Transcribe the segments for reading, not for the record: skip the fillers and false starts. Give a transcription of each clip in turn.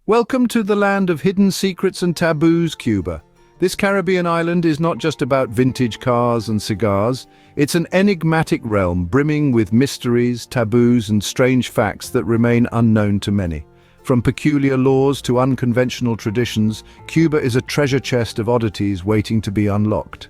Welcome to the land of hidden secrets and taboos, Cuba. This Caribbean island is not just about vintage cars and cigars. It's an enigmatic realm brimming with mysteries, taboos, and strange facts that remain unknown to many. From peculiar laws to unconventional traditions, Cuba is a treasure chest of oddities waiting to be unlocked.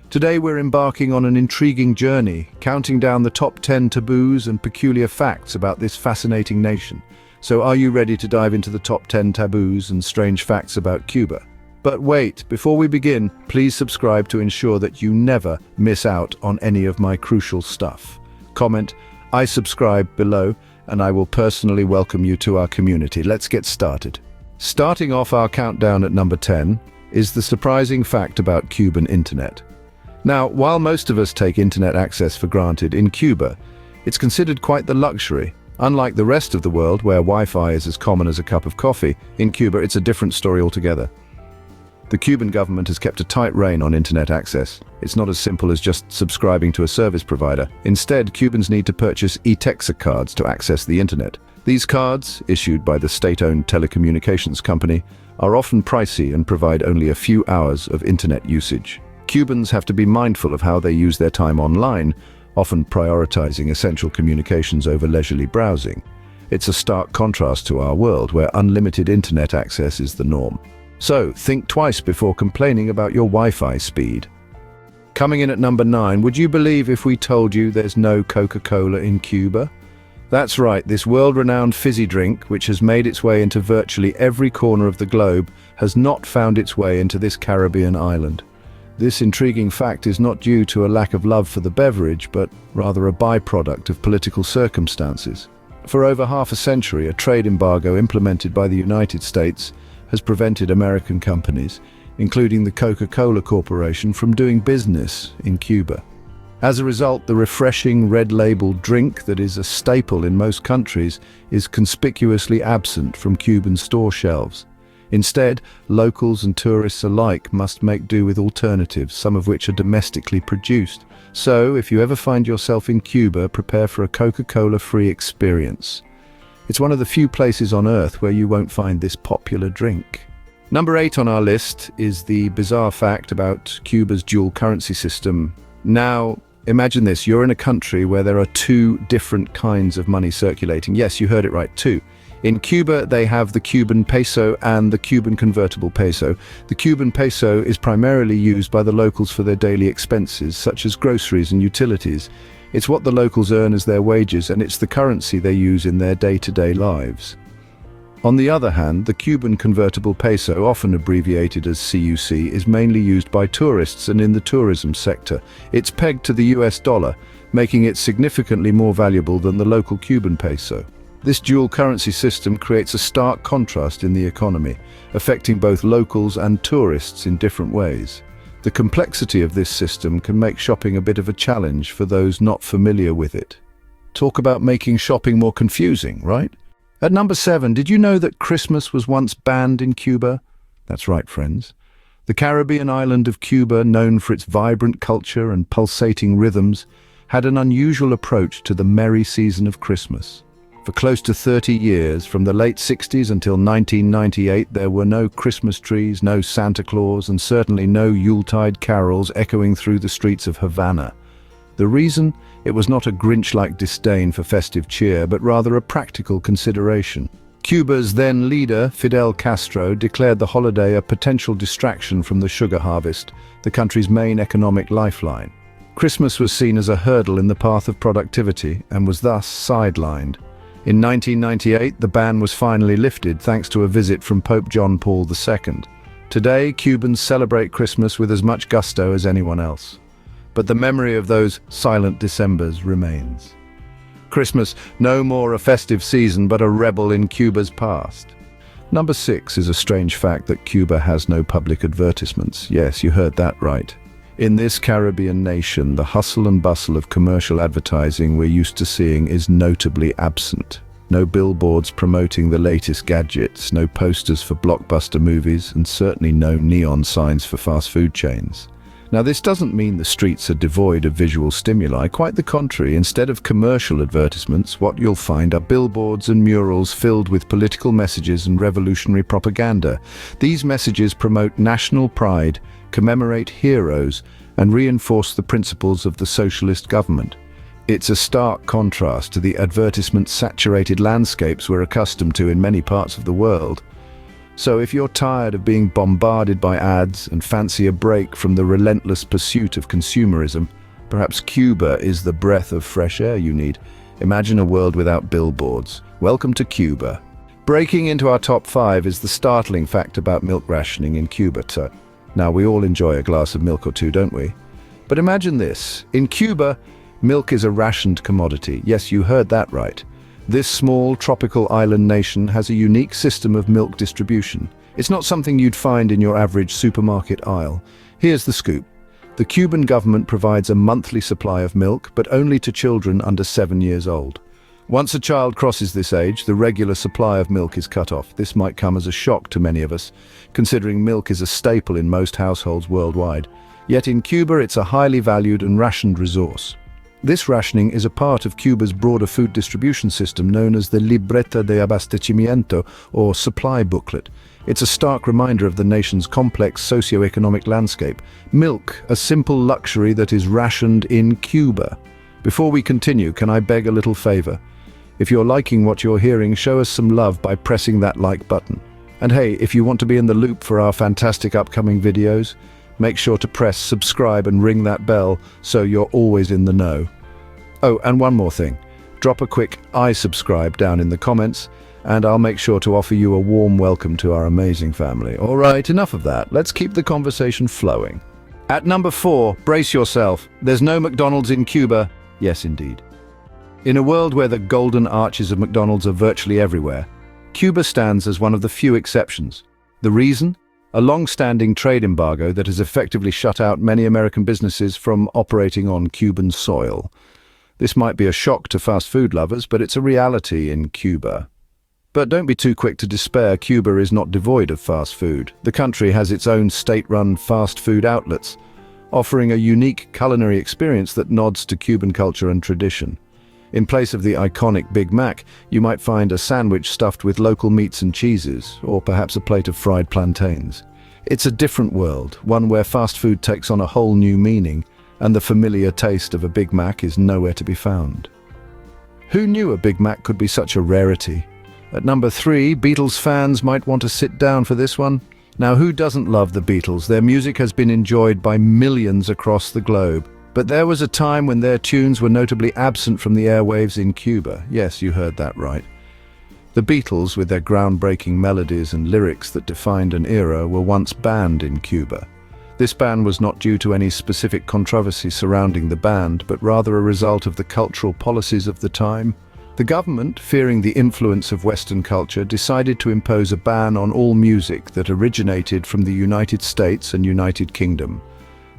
Today we're embarking on an intriguing journey, counting down the top 10 taboos and peculiar facts about this fascinating nation. So are you ready to dive into the top 10 taboos and strange facts about Cuba? But wait, before we begin, please subscribe to ensure that you never miss out on any of my crucial stuff. Comment, "I subscribe" below, and I will personally welcome you to our community. Let's get started. Starting off our countdown at number 10 is the surprising fact about Cuban internet. Now, while most of us take internet access for granted, in Cuba, it's considered quite the luxury. Unlike the rest of the world, where Wi-Fi is as common as a cup of coffee, in Cuba it's a different story altogether. The Cuban government has kept a tight rein on internet access. It's not as simple as just subscribing to a service provider. Instead, Cubans need to purchase e-Texa cards to access the internet. These cards, issued by the state-owned telecommunications company, are often pricey and provide only a few hours of internet usage. Cubans have to be mindful of how they use their time online, often prioritizing essential communications over leisurely browsing. It's a stark contrast to our world, where unlimited internet access is the norm. So, think twice before complaining about your Wi-Fi speed. Coming in at number 9, would you believe if we told you there's no Coca-Cola in Cuba? That's right, this world-renowned fizzy drink, which has made its way into virtually every corner of the globe, has not found its way into this Caribbean island. This intriguing fact is not due to a lack of love for the beverage, but rather a byproduct of political circumstances. For over half a century, a trade embargo implemented by the United States has prevented American companies, including the Coca-Cola Corporation, from doing business in Cuba. As a result, the refreshing red-labeled drink that is a staple in most countries is conspicuously absent from Cuban store shelves. Instead, locals and tourists alike must make do with alternatives, some of which are domestically produced. So, if you ever find yourself in Cuba, prepare for a Coca-Cola-free experience. It's one of the few places on Earth where you won't find this popular drink. Number 8 on our list is the bizarre fact about Cuba's dual currency system. Now, imagine this, you're in a country where there are two different kinds of money circulating. Yes, you heard it right, two. In Cuba, they have the Cuban peso and the Cuban convertible peso. The Cuban peso is primarily used by the locals for their daily expenses, such as groceries and utilities. It's what the locals earn as their wages, and it's the currency they use in their day-to-day lives. On the other hand, the Cuban convertible peso, often abbreviated as CUC, is mainly used by tourists and in the tourism sector. It's pegged to the US dollar, making it significantly more valuable than the local Cuban peso. This dual currency system creates a stark contrast in the economy, affecting both locals and tourists in different ways. The complexity of this system can make shopping a bit of a challenge for those not familiar with it. Talk about making shopping more confusing, right? At number 7, did you know that Christmas was once banned in Cuba? That's right, friends. The Caribbean island of Cuba, known for its vibrant culture and pulsating rhythms, had an unusual approach to the merry season of Christmas. For close to 30 years, from the late 60s until 1998, there were no Christmas trees, no Santa Claus, and certainly no Yuletide carols echoing through the streets of Havana. The reason? It was not a Grinch-like disdain for festive cheer, but rather a practical consideration. Cuba's then leader, Fidel Castro, declared the holiday a potential distraction from the sugar harvest, the country's main economic lifeline. Christmas was seen as a hurdle in the path of productivity and was thus sidelined. In 1998, the ban was finally lifted thanks to a visit from Pope John Paul II. Today, Cubans celebrate Christmas with as much gusto as anyone else. But the memory of those silent Decembers remains. Christmas, no more a festive season, but a rebel in Cuba's past. Number 6 is a strange fact that Cuba has no public advertisements. Yes, you heard that right. In this Caribbean nation, the hustle and bustle of commercial advertising we're used to seeing is notably absent. No billboards promoting the latest gadgets, no posters for blockbuster movies, and certainly no neon signs for fast food chains. Now, this doesn't mean the streets are devoid of visual stimuli. Quite the contrary. Instead of commercial advertisements, what you'll find are billboards and murals filled with political messages and revolutionary propaganda. These messages promote national pride, commemorate heroes, and reinforce the principles of the socialist government. It's a stark contrast to the advertisement-saturated landscapes we're accustomed to in many parts of the world. So if you're tired of being bombarded by ads and fancy a break from the relentless pursuit of consumerism, perhaps Cuba is the breath of fresh air you need. Imagine a world without billboards. Welcome to Cuba. Breaking into our top 5 is the startling fact about milk rationing in Cuba. Now, we all enjoy a glass of milk or two, don't we? But imagine this. In Cuba, milk is a rationed commodity. Yes, you heard that right. This small tropical island nation has a unique system of milk distribution. It's not something you'd find in your average supermarket aisle. Here's the scoop. The Cuban government provides a monthly supply of milk, but only to children under 7 years old. Once a child crosses this age, the regular supply of milk is cut off. This might come as a shock to many of us, considering milk is a staple in most households worldwide. Yet in Cuba, it's a highly valued and rationed resource. This rationing is a part of Cuba's broader food distribution system known as the Libreta de Abastecimiento, or supply booklet. It's a stark reminder of the nation's complex socio-economic landscape. Milk, a simple luxury that is rationed in Cuba. Before we continue, can I beg a little favor? If you're liking what you're hearing, show us some love by pressing that like button. And hey, if you want to be in the loop for our fantastic upcoming videos, make sure to press subscribe and ring that bell so you're always in the know. Oh, and one more thing. Drop a quick "I subscribe" down in the comments, and I'll make sure to offer you a warm welcome to our amazing family. All right, enough of that. Let's keep the conversation flowing. At number 4, brace yourself. There's no McDonald's in Cuba. Yes, indeed. In a world where the golden arches of McDonald's are virtually everywhere, Cuba stands as one of the few exceptions. The reason? A long-standing trade embargo that has effectively shut out many American businesses from operating on Cuban soil. This might be a shock to fast food lovers, but it's a reality in Cuba. But don't be too quick to despair. Cuba is not devoid of fast food. The country has its own state-run fast food outlets, offering a unique culinary experience that nods to Cuban culture and tradition. In place of the iconic Big Mac, you might find a sandwich stuffed with local meats and cheeses, or perhaps a plate of fried plantains. It's a different world, one where fast food takes on a whole new meaning, and the familiar taste of a Big Mac is nowhere to be found. Who knew a Big Mac could be such a rarity? At number 3, Beatles fans might want to sit down for this one. Now, who doesn't love the Beatles? Their music has been enjoyed by millions across the globe. But there was a time when their tunes were notably absent from the airwaves in Cuba. Yes, you heard that right. The Beatles, with their groundbreaking melodies and lyrics that defined an era, were once banned in Cuba. This ban was not due to any specific controversy surrounding the band, but rather a result of the cultural policies of the time. The government, fearing the influence of Western culture, decided to impose a ban on all music that originated from the United States and United Kingdom.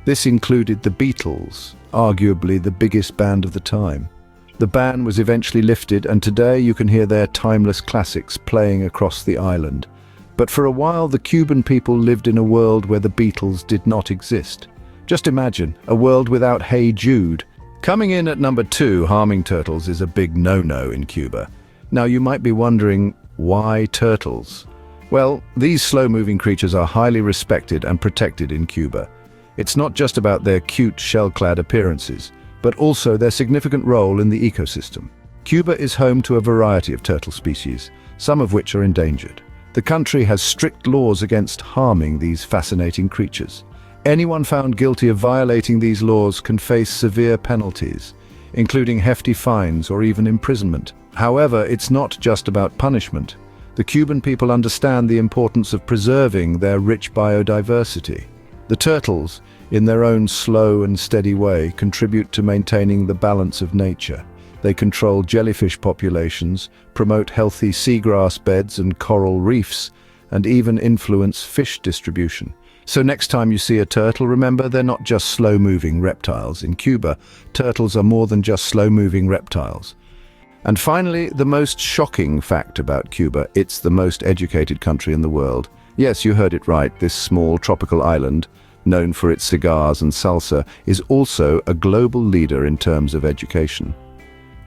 This included the Beatles, arguably the biggest band of the time. The ban was eventually lifted, and today you can hear their timeless classics playing across the island. But for a while, the Cuban people lived in a world where the Beatles did not exist. Just imagine, a world without Hey Jude. Coming in at number 2, harming turtles is a big no-no in Cuba. Now you might be wondering, why turtles? Well, these slow-moving creatures are highly respected and protected in Cuba. It's not just about their cute shell-clad appearances, but also their significant role in the ecosystem. Cuba is home to a variety of turtle species, some of which are endangered. The country has strict laws against harming these fascinating creatures. Anyone found guilty of violating these laws can face severe penalties, including hefty fines or even imprisonment. However, it's not just about punishment. The Cuban people understand the importance of preserving their rich biodiversity. The turtles, in their own slow and steady way, contribute to maintaining the balance of nature. They control jellyfish populations, promote healthy seagrass beds and coral reefs, and even influence fish distribution. So next time you see a turtle, remember they're not just slow-moving reptiles. In Cuba, turtles are more than just slow-moving reptiles. And finally, the most shocking fact about Cuba: it's the most educated country in the world. Yes, you heard it right, this small tropical island, known for its cigars and salsa, is also a global leader in terms of education.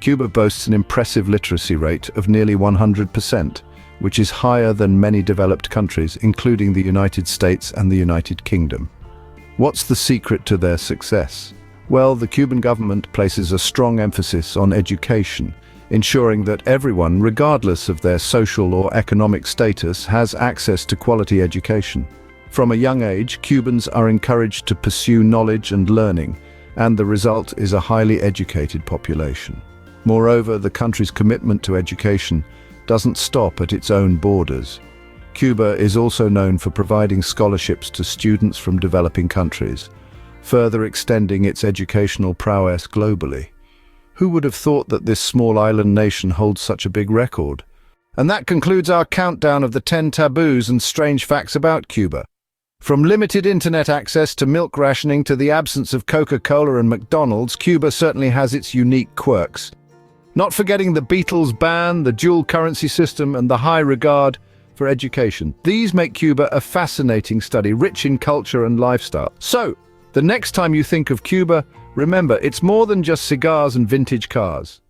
Cuba boasts an impressive literacy rate of nearly 100%, which is higher than many developed countries, including the United States and the United Kingdom. What's the secret to their success? Well, the Cuban government places a strong emphasis on education, ensuring that everyone, regardless of their social or economic status, has access to quality education. From a young age, Cubans are encouraged to pursue knowledge and learning, and the result is a highly educated population. Moreover, the country's commitment to education doesn't stop at its own borders. Cuba is also known for providing scholarships to students from developing countries, further extending its educational prowess globally. Who would have thought that this small island nation holds such a big record? And that concludes our countdown of the 10 taboos and strange facts about Cuba. From limited internet access to milk rationing to the absence of Coca-Cola and McDonald's, Cuba certainly has its unique quirks. Not forgetting the Beatles Ban, the dual currency system, and the high regard for education. These make Cuba a fascinating study, rich in culture and lifestyle. So, the next time you think of Cuba, remember, it's more than just cigars and vintage cars.